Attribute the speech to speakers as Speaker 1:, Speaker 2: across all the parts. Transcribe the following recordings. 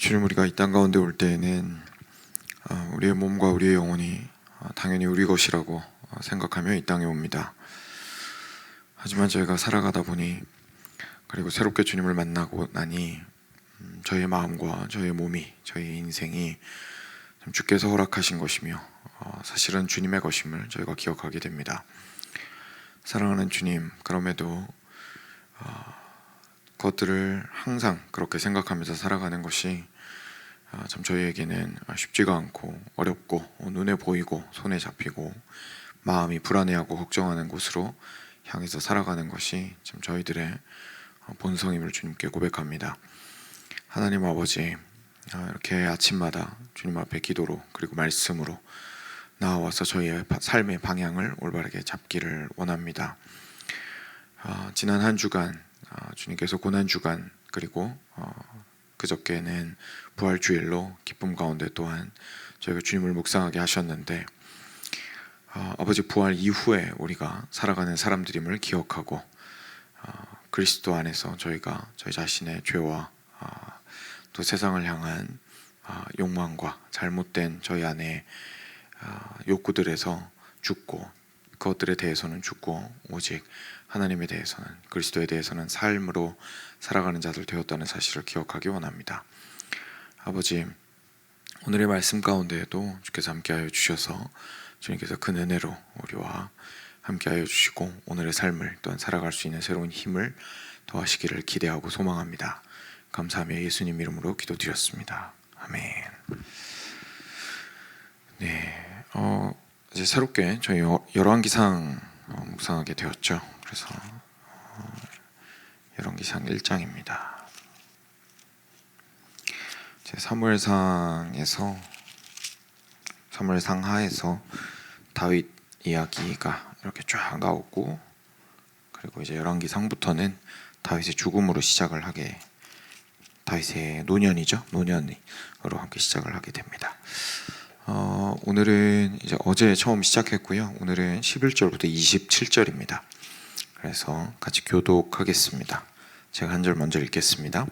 Speaker 1: 주님, 우리가 이 땅 가운데 올 때에는 우리의 몸과 우리의 영혼이 당연히 우리 것이라고 생각하며 이 땅에 옵니다. 하지만 저희가 살아가다 보니, 그리고 새롭게 주님을 만나고 나니 저희의 마음과 저희의 몸이, 저희의 인생이 주께서 허락하신 것이며 사실은 주님의 것임을 저희가 기억하게 됩니다. 사랑하는 주님, 그럼에도 그것들을 항상 그렇게 생각하면서 살아가는 것이 참 저희에게는 쉽지가 않고 어렵고 눈에 보이고 손에 잡히고 마음이 불안해하고 걱정하는 곳으로 향해서 살아가는 것이 참 저희들의 본성임을 주님께 고백합니다. 하나님 아버지, 이렇게 아침마다 주님 앞에 기도로 그리고 말씀으로 나와서 저희의 삶의 방향을 올바르게 잡기를 원합니다. 지난 한 주간 주님께서 고난주간 그리고 그저께는 부활주일로 기쁨 가운데 또한 저희가 주님을 묵상하게 하셨는데, 아버지 부활 이후에 우리가 살아가는 사람들임을 기억하고 그리스도 안에서 저희가 저희 자신의 죄와 또 세상을 향한 욕망과 잘못된 저희 안에 욕구들에서 죽고, 그것들에 대해서는 죽고 오직 하나님에 대해서는, 그리스도에 대해서는 삶으로 살아가는 자들 되었다는 사실을 기억하기 원합니다. 아버지, 오늘의 말씀 가운데에도 주께서 함께하여 주셔서 주님께서 큰 은혜로 우리와 함께하여 주시고 오늘의 삶을 또한 살아갈 수 있는 새로운 힘을 더하시기를 기대하고 소망합니다. 감사하며 예수님 이름으로 기도드렸습니다. 아멘. 네, 이제 새롭게 저희 열왕기상 묵상하게 되었죠. 그래서 열왕기상 1장입니다. 사무엘상 하에서 다윗 이야기가 이렇게 쫙 나오고, 그리고 이제 열왕기상부터는 다윗의 죽음으로 시작을 하게, 다윗의 노년으로 함께 시작을 하게 됩니다. 오늘은 이제 어제 처음 시작했고요. 오늘은 11절부터 27절입니다. 그래서 같이 교독하겠습니다. 제가 한 절 먼저 읽겠습니다.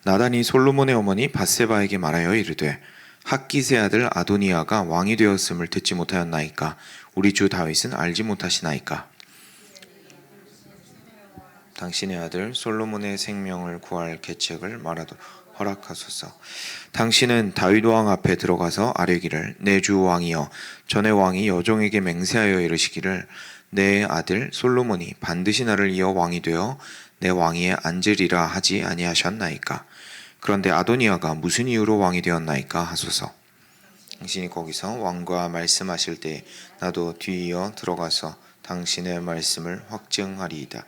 Speaker 1: 나단이 솔로몬의 어머니 밧세바에게 말하여 이르되 핫깃의 아들 아도니아가 왕이 되었음을 듣지 못하였나이까? 우리 주 다윗은 알지 못하시나이까? 당신의 아들 솔로몬의 생명을 구할 계책을 말하도록 허락하소서. 당신은 다윗 왕 앞에 들어가서 아뢰기를, 내 주 왕이여, 전에 왕이 여종에게 맹세하여 이르시기를 내 아들 솔로몬이 반드시 나를 이어 왕이 되어 내 왕위에 앉으리라 하지 아니하셨나이까? 그런데 아도니아가 무슨 이유로 왕이 되었나이까 하소서. 당신이 거기서 왕과 말씀하실 때 나도 뒤이어 들어가서 당신의 말씀을 확증하리이다.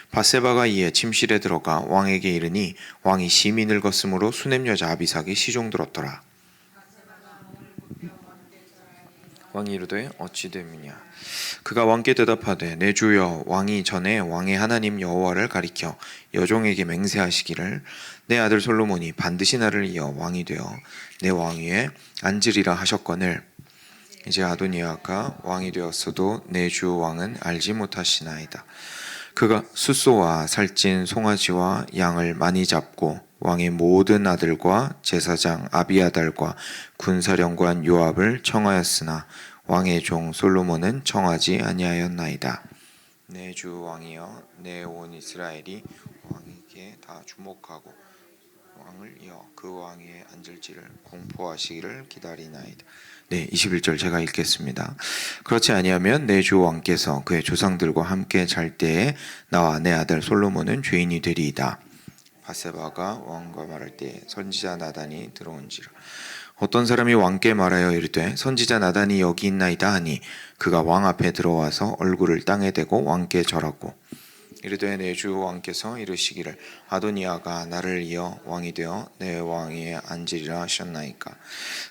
Speaker 1: 밧세바가 이에 침실에 들어가 왕에게 이르니 왕이 심히 늙었으므로 수냄 여자 아비삭이 시종 들었더라. 왕이 이르되 어찌 됨이냐? 그가 왕께 대답하되 내 주여, 왕이 전에 왕의 하나님 여호와를 가리켜 여종에게 맹세하시기를 내 아들 솔로몬이 반드시 나를 이어 왕이 되어 내 왕위에 앉으리라 하셨거늘 이제 아도니아가 왕이 되었어도 내 주 왕은 알지 못하시나이다. 그가 숫소와 살찐 송아지와 양을 많이 잡고 왕의 모든 아들과 제사장 아비아달과 군사령관 요압을 청하였으나 왕의 종 솔로몬은 청하지 아니하였나이다. 내 주 왕이여, 내 온 이스라엘이 왕에게 다 주목하고 왕을 이어 그 왕위에 앉을지를 공포하시기를 기다리나이다. 네, 21절 제가 읽겠습니다. 그렇지 아니하면 내 주 왕께서 그의 조상들과 함께 잘 때에 나와 내 아들 솔로몬은 죄인이 되리이다. 밧세바가 왕과 말할 때 선지자 나단이 들어온지라. 어떤 사람이 왕께 말하여 이르되 선지자 나단이 여기 있나이다 하니 그가 왕 앞에 들어와서 얼굴을 땅에 대고 왕께 절하고 이르되 내 주 왕께서 이르시기를 아도니아가 나를 이어 왕이 되어 내 왕위에 앉으리라 하셨나이까?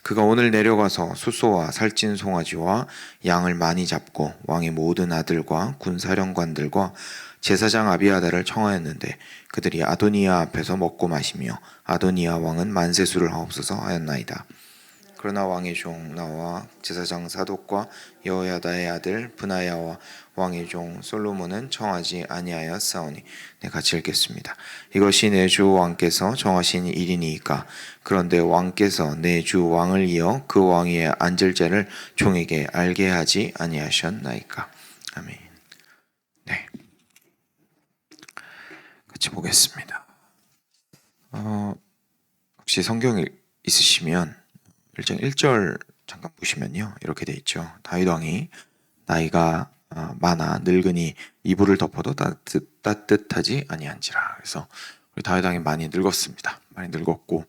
Speaker 1: 그가 오늘 내려가서 숫소와 살찐 송아지와 양을 많이 잡고 왕의 모든 아들과 군사령관들과 제사장 아비아달을 청하였는데 그들이 아도니아 앞에서 먹고 마시며 아도니아 왕은 만세수를 하옵소서 하였나이다. 그러나 왕의 종 나와 제사장 사독과 여호야다의 아들 브나야와 왕의 종 솔로몬은 청하지 아니하였사오니. 네, 같이 읽겠습니다. 이것이 내 주 왕께서 정하신 일이니이까. 그런데 왕께서 내 주 왕을 이어 그 왕위에 앉을 자를 종에게 알게 하지 아니하셨나이까. 아멘. 네, 같이 보겠습니다. 혹시 성경 있으시면 1장 1절 잠깐 보시면요, 이렇게 돼 있죠. 다윗 왕이 나이가 많아 늙으니 이불을 덮어도 따뜻하지 아니한지라. 그래서 우리 다윗 왕이 많이 늙었습니다. 많이 늙었고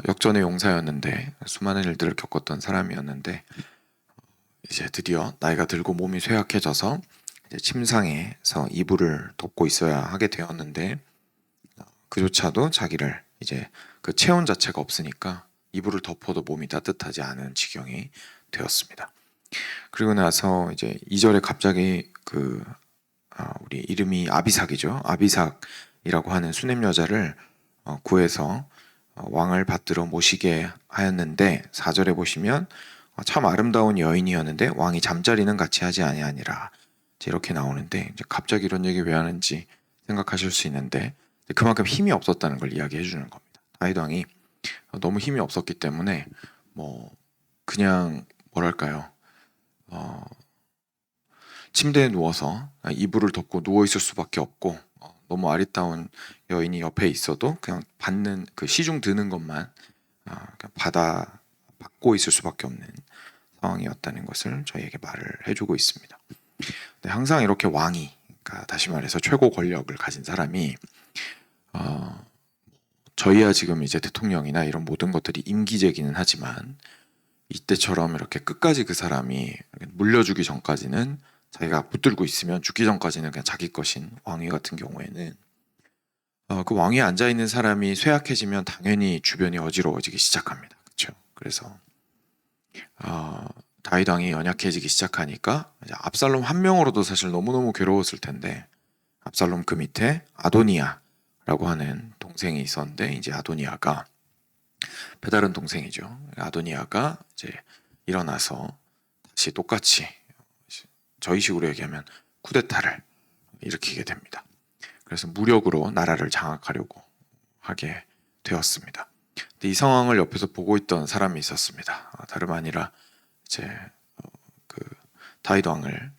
Speaker 1: 역전의 용사였는데 수많은 일들을 겪었던 사람이었는데 이제 드디어 나이가 들고 몸이 쇠약해져서 이제 침상에서 이불을 덮고 있어야 하게 되었는데 그조차도 자기를 이제 그 체온 자체가 없으니까 이불을 덮어도 몸이 따뜻하지 않은 지경이 되었습니다. 그리고 나서 이제 2절에 갑자기 우리 이름이 아비삭이죠. 아비삭이라고 하는 수냄 여자를 구해서 왕을 받들어 모시게 하였는데 4절에 보시면 참 아름다운 여인이었는데 왕이 잠자리는 같이 하지 아니하니라. 이렇게 나오는데 이제 갑자기 이런 얘기 왜 하는지 생각하실 수 있는데 그만큼 힘이 없었다는 걸 이야기해 주는 겁니다. 다윗 왕이 너무 힘이 없었기 때문에 그냥 뭐랄까요, 침대에 누워서 이불을 덮고 누워 있을 수밖에 없고 너무 아리따운 여인이 옆에 있어도 그냥 받는 그 시중 드는 것만 그냥 받고 있을 수밖에 없는 상황이었다는 것을 저희에게 말을 해주고 있습니다. 근데 항상 이렇게 왕이, 그러니까 다시 말해서 최고 권력을 가진 사람이 저희야 지금 이제 대통령이나 이런 모든 것들이 임기제기는 하지만 이때처럼 이렇게 끝까지 그 사람이 물려주기 전까지는, 자기가 붙들고 있으면 죽기 전까지는 그냥 자기 것인 왕위 같은 경우에는 그 왕위에 앉아 있는 사람이 쇠약해지면 당연히 주변이 어지러워지기 시작합니다. 그렇죠? 그래서 다윗 왕이 연약해지기 시작하니까 이제 압살롬 한 명으로도 사실 너무너무 괴로웠을 텐데 압살롬 그 밑에 아도니아라고 하는 동생이 있었는데 이제 아도니아가 배다른 동생이죠. 아도니아가 이제 일어나서 다시 똑같이 저희식으로 얘기하면 쿠데타를 일으키게 됩니다. 그래서 무력으로 나라를 장악하려고 하게 되었습니다. 근데 이 상황을 옆에서 보고 있던 사람이 있었습니다. 다름 아니라 이제 그 다윗 왕을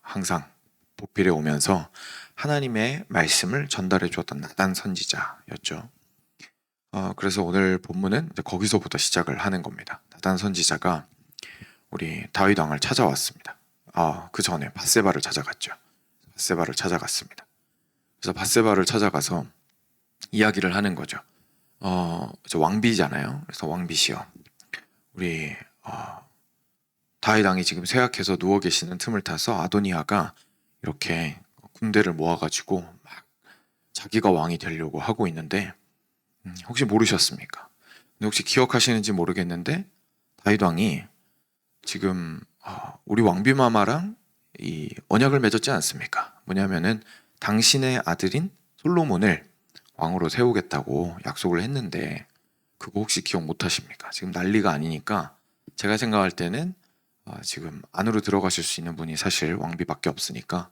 Speaker 1: 항상 보필해 오면서 하나님의 말씀을 전달해 주었던 나단 선지자였죠. 그래서 오늘 본문은 이제 거기서부터 시작을 하는 겁니다. 나단 선지자가 우리 다윗 왕을 찾아왔습니다. 그 전에 밧세바를 찾아갔죠. 밧세바를 찾아갔습니다. 그래서 밧세바를 찾아가서 이야기를 하는 거죠. 이제 왕비잖아요. 그래서 왕비시여, 우리 다윗 왕이 지금 쇠약해서 누워 계시는 틈을 타서 아도니아가 이렇게 군대를 모아가지고 막 자기가 왕이 되려고 하고 있는데 혹시 모르셨습니까? 근데 혹시 기억하시는지 모르겠는데 다윗 왕이 지금 우리 왕비마마랑 이 언약을 맺었지 않습니까? 뭐냐면은 당신의 아들인 솔로몬을 왕으로 세우겠다고 약속을 했는데 그거 혹시 기억 못 하십니까? 지금 난리가 아니니까 제가 생각할 때는 지금 안으로 들어가실 수 있는 분이 사실 왕비밖에 없으니까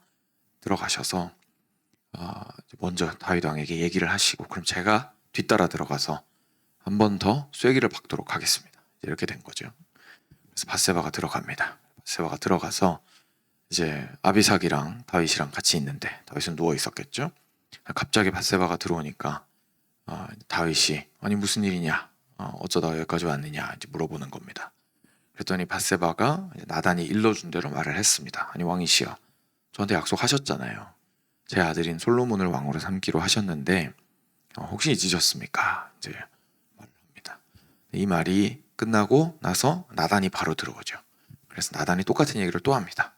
Speaker 1: 들어가셔서 먼저 다윗 왕에게 얘기를 하시고 그럼 제가 뒤따라 들어가서 한 번 더 쐐기를 박도록 하겠습니다. 이렇게 된 거죠. 그래서 밧세바가 들어갑니다. 밧세바가 들어가서 이제 아비삭이랑 다윗이랑 같이 있는데 다윗은 누워 있었겠죠. 갑자기 밧세바가 들어오니까 다윗이 아니 무슨 일이냐, 어쩌다가 여기까지 왔느냐 이제 물어보는 겁니다. 그랬더니 밧세바가 나단이 일러준 대로 말을 했습니다. 아니 왕이시여, 저한테 약속하셨잖아요. 제 아들인 솔로몬을 왕으로 삼기로 하셨는데 혹시 잊으셨습니까? 이제 말을 합니다. 이 말이 끝나고 나서 나단이 바로 들어오죠. 그래서 나단이 똑같은 얘기를 또 합니다.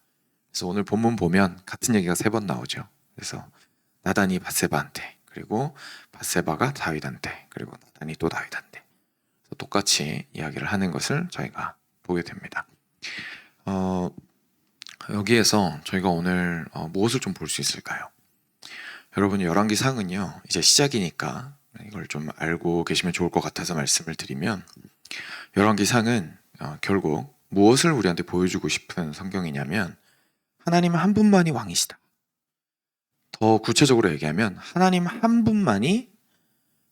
Speaker 1: 그래서 오늘 본문 보면 같은 얘기가 3번 나오죠. 그래서 나단이 밧세바한테, 그리고 밧세바가 다윗한테, 그리고 나단이 또 다윗한테 똑같이 이야기를 하는 것을 저희가 보게 됩니다. 여기에서 저희가 오늘 무엇을 좀 볼 수 있을까요? 여러분, 열왕기상은요 이제 시작이니까 이걸 좀 알고 계시면 좋을 것 같아서 말씀을 드리면, 열왕기상은 결국 무엇을 우리한테 보여주고 싶은 성경이냐면 하나님 한 분만이 왕이시다. 더 구체적으로 얘기하면 하나님 한 분만이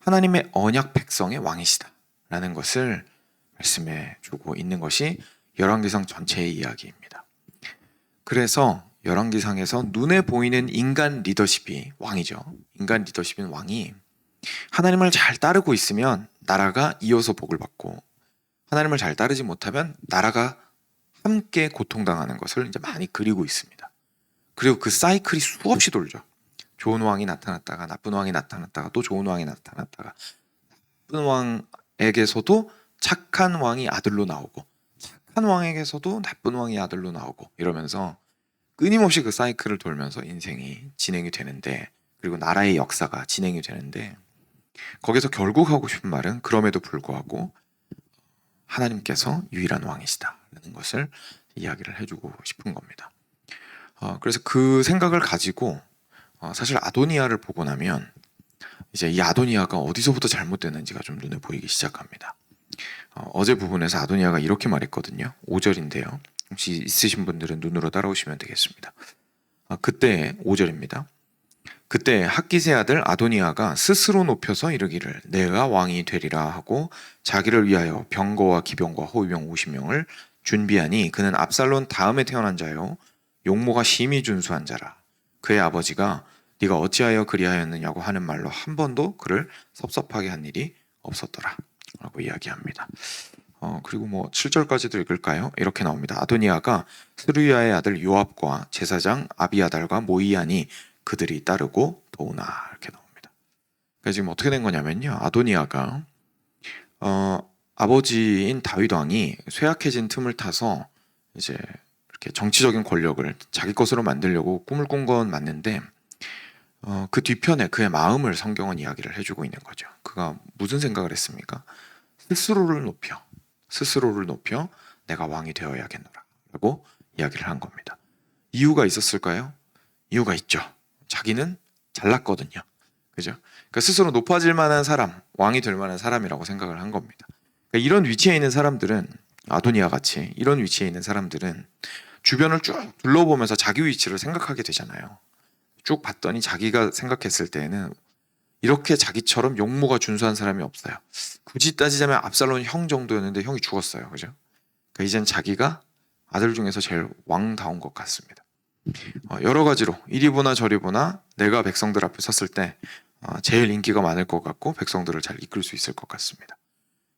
Speaker 1: 하나님의 언약 백성의 왕이시다 라는 것을 말씀해 주고 있는 것이 열왕기상 전체의 이야기입니다. 그래서 열왕기상에서 눈에 보이는 인간 리더십이 왕이죠. 인간 리더십인 왕이 하나님을 잘 따르고 있으면 나라가 이어서 복을 받고, 하나님을 잘 따르지 못하면 나라가 함께 고통당하는 것을 이제 많이 그리고 있습니다. 그리고 그 사이클이 수없이 돌죠. 좋은 왕이 나타났다가 나쁜 왕이 나타났다가 또 좋은 왕이 나타났다가, 나쁜 왕에게서도 착한 왕이 아들로 나오고 착한 왕에게서도 나쁜 왕이 아들로 나오고, 이러면서 끊임없이 그 사이클을 돌면서 인생이 진행이 되는데, 그리고 나라의 역사가 진행이 되는데, 거기서 결국 하고 싶은 말은 그럼에도 불구하고 하나님께서 유일한 왕이시다라는 것을 이야기를 해주고 싶은 겁니다. 그래서 그 생각을 가지고 사실 아도니아를 보고 나면 이제 이 아도니아가 어디서부터 잘못됐는지가 좀 눈에 보이기 시작합니다. 어제 부분에서 아도니아가 이렇게 말했거든요. 5절인데요. 혹시 있으신 분들은 눈으로 따라오시면 되겠습니다. 그때 5절입니다. 그때 학기세 아들 아도니아가 스스로 높여서 이르기를 내가 왕이 되리라 하고 자기를 위하여 병거와 기병과 호위병 50명을 준비하니 그는 압살론 다음에 태어난 자요 용모가 심히 준수한 자라. 그의 아버지가 네가 어찌하여 그리하였느냐고 하는 말로 한 번도 그를 섭섭하게 한 일이 없었더라 라고 이야기합니다. 그리고 7절까지도 읽을까요? 이렇게 나옵니다. 아도니아가 스루야의 아들 요압과 제사장 아비아달과 모이아니 그들이 따르고 도우나, 이렇게 나옵니다. 그러니까 지금 어떻게 된 거냐면요, 아도니아가 아버지인 다윗 왕이 쇠약해진 틈을 타서 이제 이렇게 정치적인 권력을 자기 것으로 만들려고 꿈을 꾼 건 맞는데, 그 뒤편에 그의 마음을 성경은 이야기를 해주고 있는 거죠. 그가 무슨 생각을 했습니까? 스스로를 높여 내가 왕이 되어야겠노라 라고 이야기를 한 겁니다. 이유가 있었을까요? 이유가 있죠. 자기는 잘났거든요. 그죠? 그러니까 스스로 높아질 만한 사람, 왕이 될 만한 사람이라고 생각을 한 겁니다. 그러니까 이런 위치에 있는 사람들은, 아도니아 같이 이런 위치에 있는 사람들은 주변을 쭉 둘러보면서 자기 위치를 생각하게 되잖아요. 쭉 봤더니 자기가 생각했을 때에는 이렇게 자기처럼 용모가 준수한 사람이 없어요. 굳이 따지자면 압살론 형 정도였는데 형이 죽었어요. 그죠? 그러니까 이젠 자기가 아들 중에서 제일 왕다운 것 같습니다. 여러 가지로 이리 보나 저리 보나 내가 백성들 앞에 섰을 때 제일 인기가 많을 것 같고 백성들을 잘 이끌 수 있을 것 같습니다.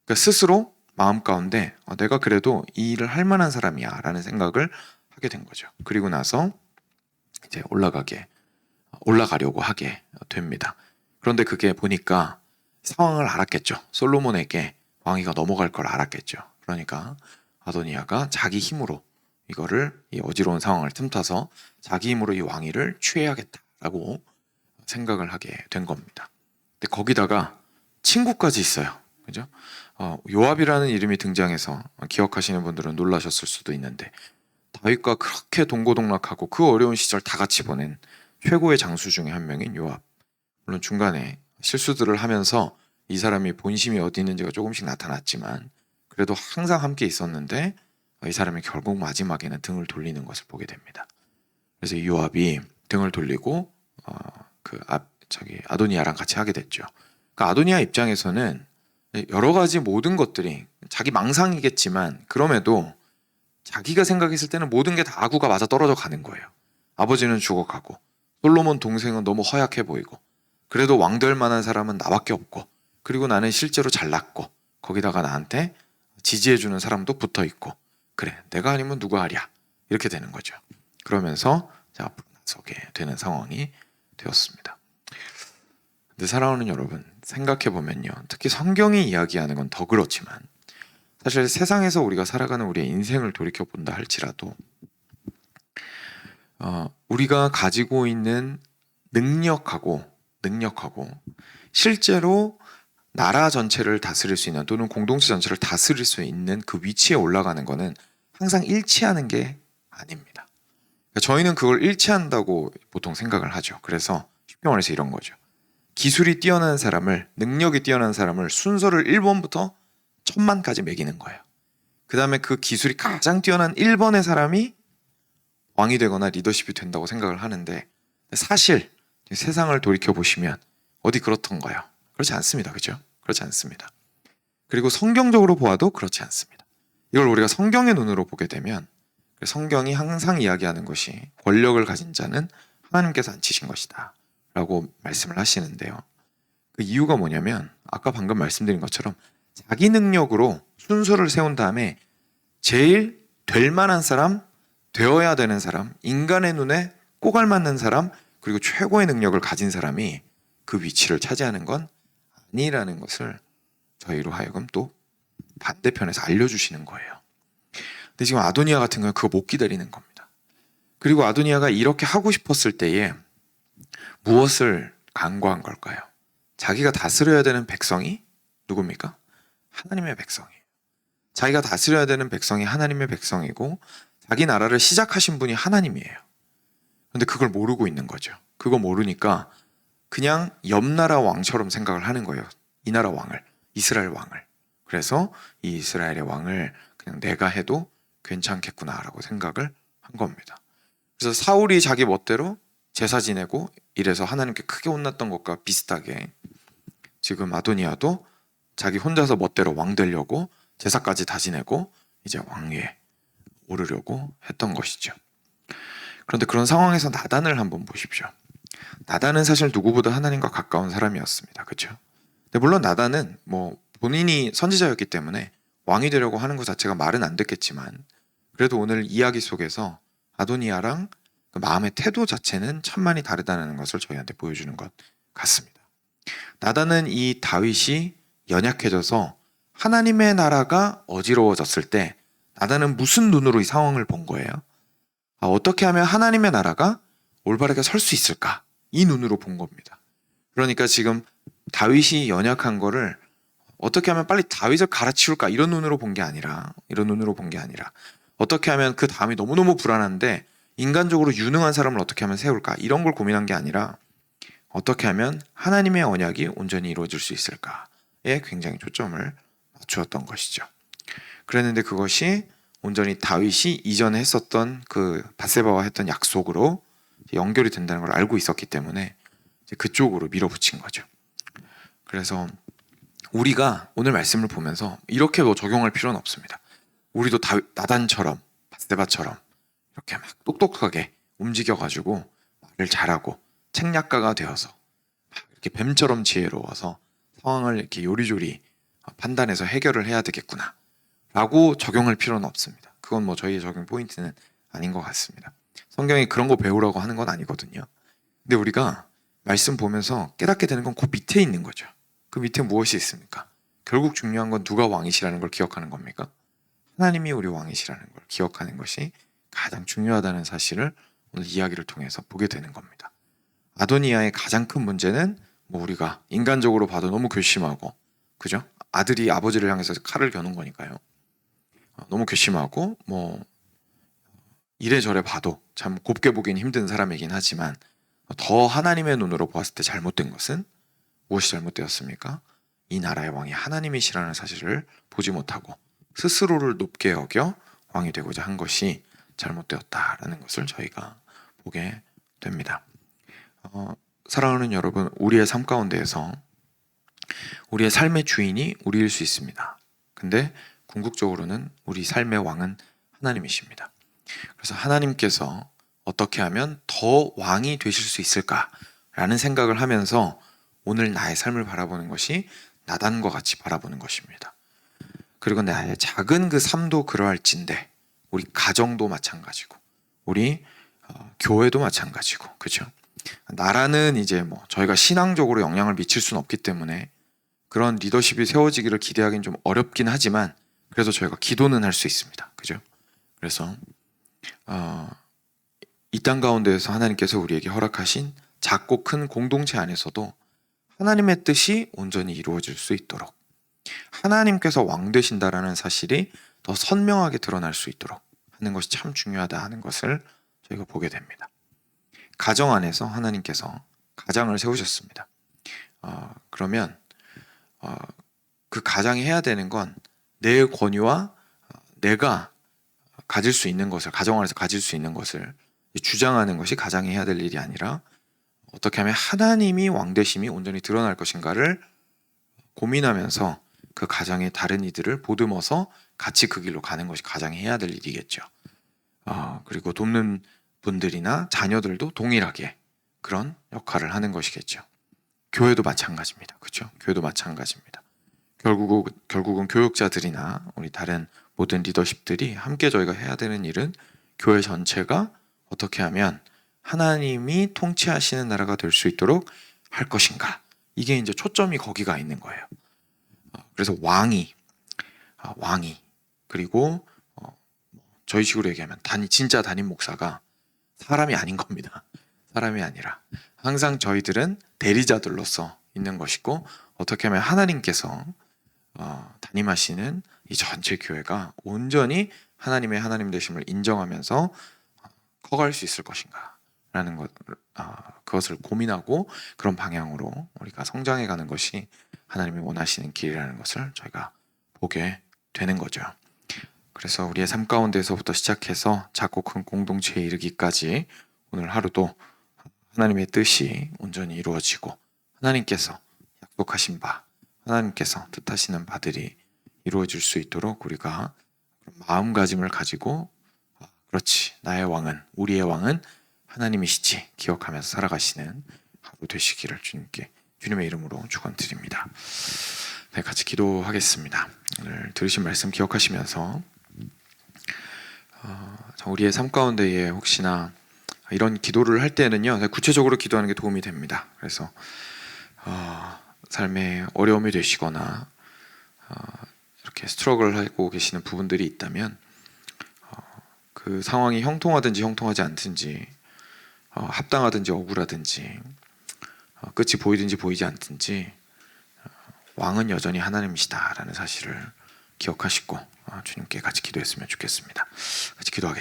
Speaker 1: 그러니까 스스로 마음 가운데 내가 그래도 이 일을 할 만한 사람이야 라는 생각을 하게 된 거죠. 그리고 나서 이제 올라가려고 하게 됩니다. 그런데 그게 보니까 상황을 알았겠죠. 솔로몬에게 왕위가 넘어갈 걸 알았겠죠. 그러니까 아도니아가 자기 힘으로 이거를, 이 어지러운 상황을 틈타서 자기 힘으로 이 왕위를 취해야겠다라고 생각을 하게 된 겁니다. 근데 거기다가 친구까지 있어요. 그죠? 요압이라는 이름이 등장해서 기억하시는 분들은 놀라셨을 수도 있는데, 다윗과 그렇게 동고동락하고 그 어려운 시절 다 같이 보낸 최고의 장수 중에 한 명인 요압. 물론 중간에 실수들을 하면서 이 사람이 본심이 어디 있는지가 조금씩 나타났지만 그래도 항상 함께 있었는데, 이 사람이 결국 마지막에는 등을 돌리는 것을 보게 됩니다. 그래서 요압이 등을 돌리고 아도니아랑 같이 하게 됐죠. 그러니까 아도니아 입장에서는 여러 가지 모든 것들이 자기 망상이겠지만 그럼에도 자기가 생각했을 때는 모든 게 다 아구가 맞아 떨어져 가는 거예요. 아버지는 죽어가고 솔로몬 동생은 너무 허약해 보이고 그래도 왕 될 만한 사람은 나밖에 없고, 그리고 나는 실제로 잘났고 거기다가 나한테 지지해주는 사람도 붙어있고, 그래 내가 아니면 누가 하랴, 이렇게 되는 거죠. 그러면서 앞으로 나서게 되는 상황이 되었습니다. 근데 사랑하는 여러분, 생각해보면요, 특히 성경이 이야기하는 건 더 그렇지만 사실 세상에서 우리가 살아가는 우리의 인생을 돌이켜본다 할지라도 우리가 가지고 있는 능력하고 실제로 나라 전체를 다스릴 수 있는, 또는 공동체 전체를 다스릴 수 있는 그 위치에 올라가는 거는 항상 일치하는 게 아닙니다. 그러니까 저희는 그걸 일치한다고 보통 생각을 하죠. 그래서 쉽게 말해서 이런 거죠. 기술이 뛰어난 사람을, 능력이 뛰어난 사람을 순서를 1번부터 천만까지 매기는 거예요. 그 다음에 그 기술이 가장 뛰어난 1번의 사람이 왕이 되거나 리더십이 된다고 생각을 하는데, 사실 세상을 돌이켜 보시면 어디 그렇던가요? 그렇지 않습니다. 그죠? 그렇지 않습니다. 그리고 성경적으로 보아도 그렇지 않습니다. 이걸 우리가 성경의 눈으로 보게 되면 성경이 항상 이야기하는 것이 권력을 가진 자는 하나님께서 앉히신 것이다 라고 말씀을 하시는데요. 그 이유가 뭐냐면 아까 방금 말씀드린 것처럼 자기 능력으로 순서를 세운 다음에 제일 될 만한 사람, 되어야 되는 사람, 인간의 눈에 꼭 알맞는 사람, 그리고 최고의 능력을 가진 사람이 그 위치를 차지하는 건 아니라는 것을 저희로 하여금 또 반대편에서 알려주시는 거예요. 근데 지금 아도니아 같은 경우는 그거 못 기다리는 겁니다. 그리고 아도니아가 이렇게 하고 싶었을 때에 무엇을 간과한 걸까요? 자기가 다스려야 되는 백성이 누굽니까? 하나님의 백성이에요. 자기가 다스려야 되는 백성이 하나님의 백성이고 자기 나라를 시작하신 분이 하나님이에요. 그런데 그걸 모르고 있는 거죠. 그거 모르니까 그냥 옆 나라 왕처럼 생각을 하는 거예요. 이 나라 왕을, 이스라엘 왕을. 그래서 이 이스라엘의 왕을 그냥 내가 해도 괜찮겠구나라고 생각을 한 겁니다. 그래서 사울이 자기 멋대로 제사 지내고 이래서 하나님께 크게 혼났던 것과 비슷하게 지금 아도니아도 자기 혼자서 멋대로 왕 되려고 제사까지 다 지내고 이제 왕위에 오르려고 했던 것이죠. 그런데 그런 상황에서 나단을 한번 보십시오. 나단은 사실 누구보다 하나님과 가까운 사람이었습니다. 그렇죠? 근데 물론 나단은 본인이 선지자였기 때문에 왕이 되려고 하는 것 자체가 말은 안 됐겠지만 그래도 오늘 이야기 속에서 아도니아랑 그 마음의 태도 자체는 천만이 다르다는 것을 저희한테 보여주는 것 같습니다. 나단은 이 다윗이 연약해져서 하나님의 나라가 어지러워졌을 때 나단은 무슨 눈으로 이 상황을 본 거예요? 어떻게 하면 하나님의 나라가 올바르게 설 수 있을까? 이 눈으로 본 겁니다. 그러니까 지금 다윗이 연약한 거를 어떻게 하면 빨리 다윗을 갈아치울까? 이런 눈으로 본 게 아니라 어떻게 하면 그 다음이 너무너무 불안한데 인간적으로 유능한 사람을 어떻게 하면 세울까? 이런 걸 고민한 게 아니라 어떻게 하면 하나님의 언약이 온전히 이루어질 수 있을까에 굉장히 초점을 맞추었던 것이죠. 그랬는데 그것이 온전히 다윗이 이전에 했었던 그 밧세바와 했던 약속으로 연결이 된다는 걸 알고 있었기 때문에 그쪽으로 밀어붙인 거죠. 그래서 우리가 오늘 말씀을 보면서 이렇게 적용할 필요는 없습니다. 우리도 나단처럼 밧세바처럼 이렇게 막 똑똑하게 움직여가지고 말을 잘하고 책략가가 되어서 이렇게 뱀처럼 지혜로워서 상황을 이렇게 요리조리 판단해서 해결을 해야 되겠구나 라고 적용할 필요는 없습니다. 그건 저희의 적용 포인트는 아닌 것 같습니다. 성경이 그런 거 배우라고 하는 건 아니거든요. 근데 우리가 말씀 보면서 깨닫게 되는 건 그 밑에 있는 거죠. 그 밑에 무엇이 있습니까? 결국 중요한 건 누가 왕이시라는 걸 기억하는 겁니까? 하나님이 우리 왕이시라는 걸 기억하는 것이 가장 중요하다는 사실을 오늘 이야기를 통해서 보게 되는 겁니다. 아도니아의 가장 큰 문제는 우리가 인간적으로 봐도 너무 괘씸하고, 그죠? 아들이 아버지를 향해서 칼을 겨눈 거니까요. 너무 괘씸하고 이래저래 봐도 참 곱게 보긴 힘든 사람이긴 하지만 더 하나님의 눈으로 보았을 때 잘못된 것은 무엇이 잘못되었습니까? 이 나라의 왕이 하나님이시라는 사실을 보지 못하고 스스로를 높게 여겨 왕이 되고자 한 것이 잘못되었다라는 것을 저희가 보게 됩니다. 사랑하는 여러분, 우리의 삶 가운데에서 우리의 삶의 주인이 우리일 수 있습니다. 근데 궁극적으로는 우리 삶의 왕은 하나님이십니다. 그래서 하나님께서 어떻게 하면 더 왕이 되실 수 있을까라는 생각을 하면서 오늘 나의 삶을 바라보는 것이 나단과 같이 바라보는 것입니다. 그리고 나의 작은 그 삶도 그러할진데 우리 가정도 마찬가지고 우리 교회도 마찬가지고, 그렇죠? 나라는 이제 저희가 신앙적으로 영향을 미칠 수는 없기 때문에 그런 리더십이 세워지기를 기대하기는 좀 어렵긴 하지만 그래서 저희가 기도는 할 수 있습니다. 그죠? 그래서 이 땅 가운데에서 하나님께서 우리에게 허락하신 작고 큰 공동체 안에서도 하나님의 뜻이 온전히 이루어질 수 있도록 하나님께서 왕 되신다라는 사실이 더 선명하게 드러날 수 있도록 하는 것이 참 중요하다 하는 것을 저희가 보게 됩니다. 가정 안에서 하나님께서 가장을 세우셨습니다. 그러면 그 가장이 해야 되는 건 내 권위와 내가 가질 수 있는 것을, 가정 안에서 가질 수 있는 것을 주장하는 것이 가장이 해야 될 일이 아니라 어떻게 하면 하나님이 왕되심이 온전히 드러날 것인가를 고민하면서 그 가정의 다른 이들을 보듬어서 같이 그 길로 가는 것이 가장이 해야 될 일이겠죠. 그리고 돕는 분들이나 자녀들도 동일하게 그런 역할을 하는 것이겠죠. 교회도 마찬가지입니다. 그렇죠? 교회도 마찬가지입니다. 결국은 교육자들이나 우리 다른 모든 리더십들이 함께 저희가 해야 되는 일은 교회 전체가 어떻게 하면 하나님이 통치하시는 나라가 될 수 있도록 할 것인가. 이게 이제 초점이 거기가 있는 거예요. 그래서 왕이 그리고 저희 식으로 얘기하면 진짜 담임 목사가 사람이 아닌 겁니다. 사람이 아니라 항상 저희들은 대리자들로서 있는 것이고 어떻게 하면 하나님께서 담임하시는 이 전체 교회가 온전히 하나님의 하나님 되심을 인정하면서 커갈 수 있을 것인가 라는 것, 그것을 고민하고 그런 방향으로 우리가 성장해가는 것이 하나님이 원하시는 길이라는 것을 저희가 보게 되는 거죠. 그래서 우리의 삶 가운데서부터 시작해서 작고 큰 공동체에 이르기까지 오늘 하루도 하나님의 뜻이 온전히 이루어지고 하나님께서 약속하신 바, 하나님께서 뜻하시는 바들이 이루어질 수 있도록 우리가 마음가짐을 가지고 그렇지, 나의 왕은, 우리의 왕은 하나님이시지 기억하면서 살아가시는 하루 되시기를 주님의 이름으로 축원드립니다. 네, 같이 기도하겠습니다. 오늘 들으신 말씀 기억하시면서 우리의 삶 가운데에 혹시나 이런 기도를 할 때는요, 구체적으로 기도하는 게 도움이 됩니다. 그래서 삶에 어려움이 되시거나 이렇게 스트러글 하고 계시는 부분들이 있다면 그 상황이 형통하든지 형통하지 않든지 합당하든지 억울하든지 끝이 보이든지 보이지 않든지 왕은 여전히 하나님이시다라는 사실을 기억하시고 주님께 같이 기도했으면 좋겠습니다. 같이 기도하겠습니다.